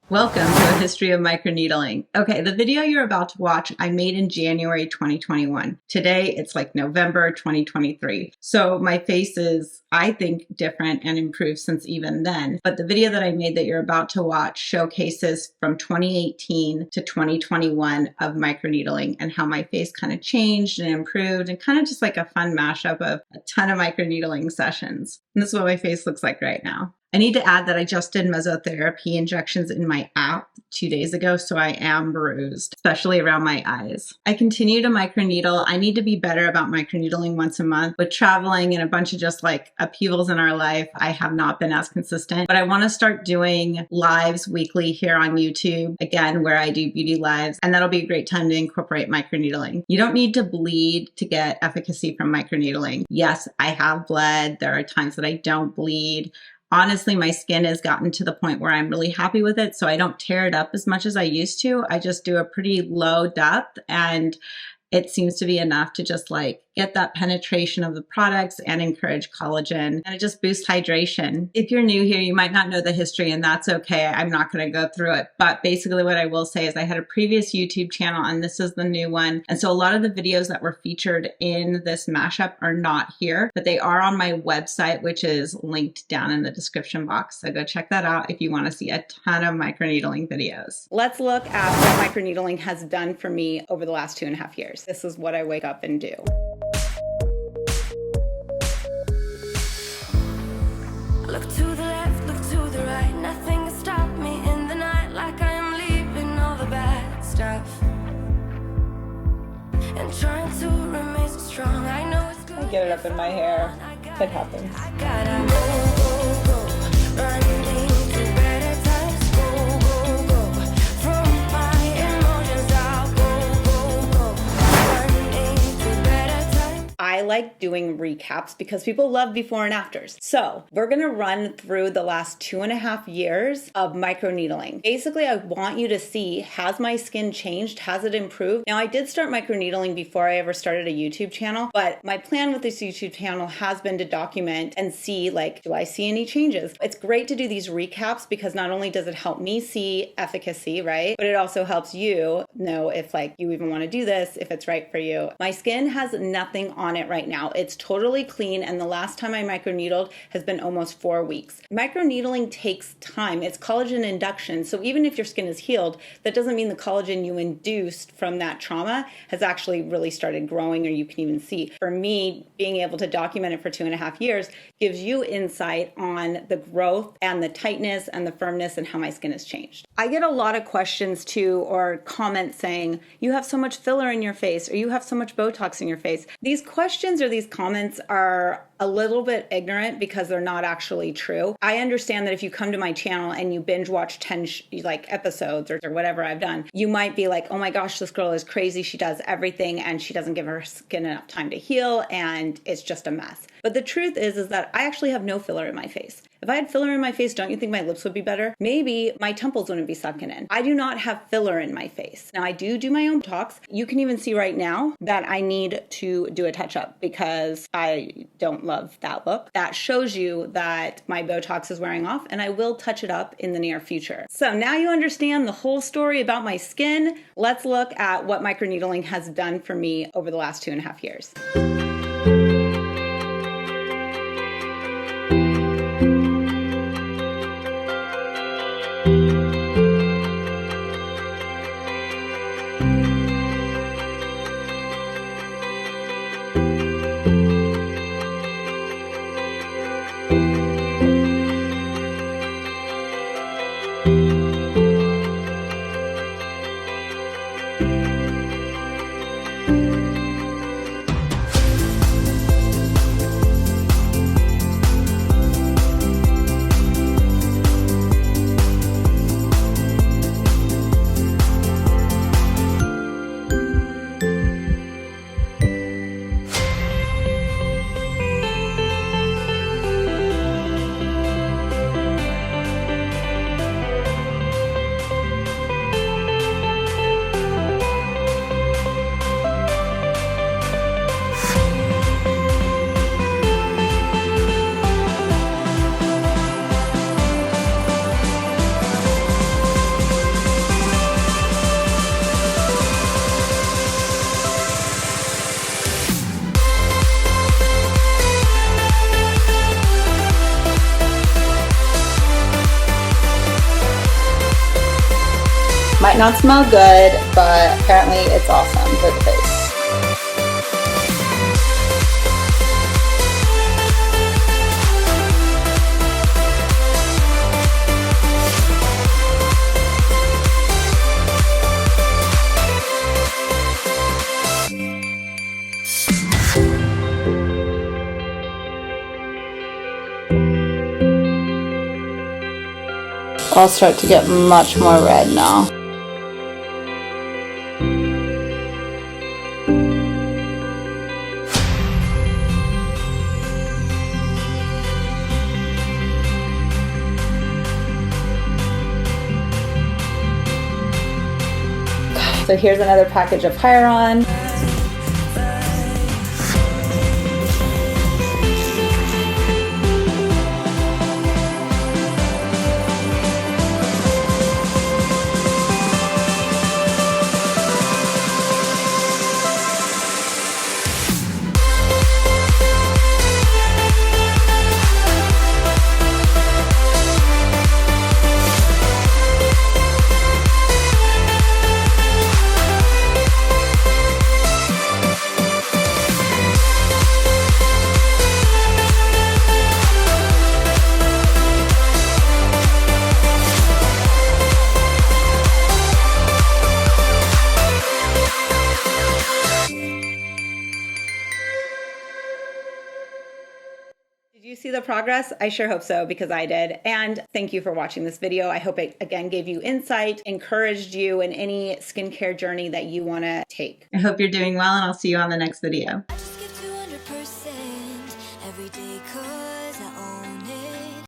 Welcome to A History of Microneedling. Okay, the video you're about to watch, I made in January 2021. Today, it's like November 2023. So my face is, I think, different and improved since even then. But the video that I made that you're about to watch showcases from 2018 to 2021 of microneedling and how my face kind of changed and improved, and kind of just like a fun mashup of a ton of microneedling sessions. And this is what my face looks like right now. I need to add that I just did mesotherapy injections in my app 2 days ago, so I am bruised, especially around my eyes. I continue to microneedle. I need to be better about microneedling once a month. With traveling and a bunch of just like upheavals in our life, I have not been as consistent, but I want to start doing lives weekly here on YouTube, again, where I do beauty lives, and that'll be a great time to incorporate microneedling. You don't need to bleed to get efficacy from microneedling. Yes, I have bled. There are times that I don't bleed. Honestly, my skin has gotten to the point where I'm really happy with it, so I don't tear it up as much as I used to. I just do a pretty low depth, and it seems to be enough to just like get that penetration of the products and encourage collagen, and it just boosts hydration. If you're new here, you might not know the history, and that's okay. I'm not going to go through it, but basically what I will say is I had a previous YouTube channel and this is the new one. And so a lot of the videos that were featured in this mashup are not here, but they are on my website, which is linked down in the description box. So go check that out if you want to see a ton of microneedling videos. Let's look at what microneedling has done for me over the last 2.5 years. This is what I wake up and do. Look to the left, look to the right. Nothing can stop me in the night, like I am leaving all the bad stuff and trying to remain so strong. I know it's good. I get it up in my hair. It happens. I gotta go, running to better times. Go, from my emotions. I'll go, running to better times. I like doing recaps because people love before and afters. So we're going to run through the last 2.5 years of microneedling. Basically, I want you to see, has my skin changed? Has it improved? Now, I did start microneedling before I ever started a YouTube channel, but my plan with this YouTube channel has been to document and see, like, do I see any changes? It's great to do these recaps because not only does it help me see efficacy, right? But it also helps you know if like you even want to do this, if it's right for you. My skin has nothing on it right now. It's totally clean, and the last time I microneedled has been almost 4 weeks. Microneedling takes time. It's collagen induction, so even if your skin is healed, that doesn't mean the collagen you induced from that trauma has actually really started growing, or you can even see. For me, being able to document it for 2.5 years gives you insight on the growth and the tightness and the firmness and how my skin has changed. I get a lot of questions too, or comments saying, you have so much filler in your face, or you have so much Botox in your face. These questions or these comments are a little bit ignorant because they're not actually true. I understand that if you come to my channel and you binge watch 10 episodes or whatever I've done, you might be like, oh my gosh, this girl is crazy. She does everything and she doesn't give her skin enough time to heal and it's just a mess. But the truth is that I actually have no filler in my face. If I had filler in my face, don't you think my lips would be better? Maybe my temples wouldn't be sunken in. I do not have filler in my face. Now, I do my own Botox. You can even see right now that I need to do a touch-up because I don't love that look. That shows you that my Botox is wearing off, and I will touch it up in the near future. So now you understand the whole story about my skin. Let's look at what microneedling has done for me over the last 2.5 years. Might not smell good, but apparently it's awesome for the face. I'll start to get much more red now. So here's another package of Hyaron. Did you see the progress? I sure hope so, because I did. And thank you for watching this video. I hope it again gave you insight, encouraged you in any skincare journey that you want to take. I hope you're doing well, and I'll see you on the next video. I just give 200% every day 'cause I own it.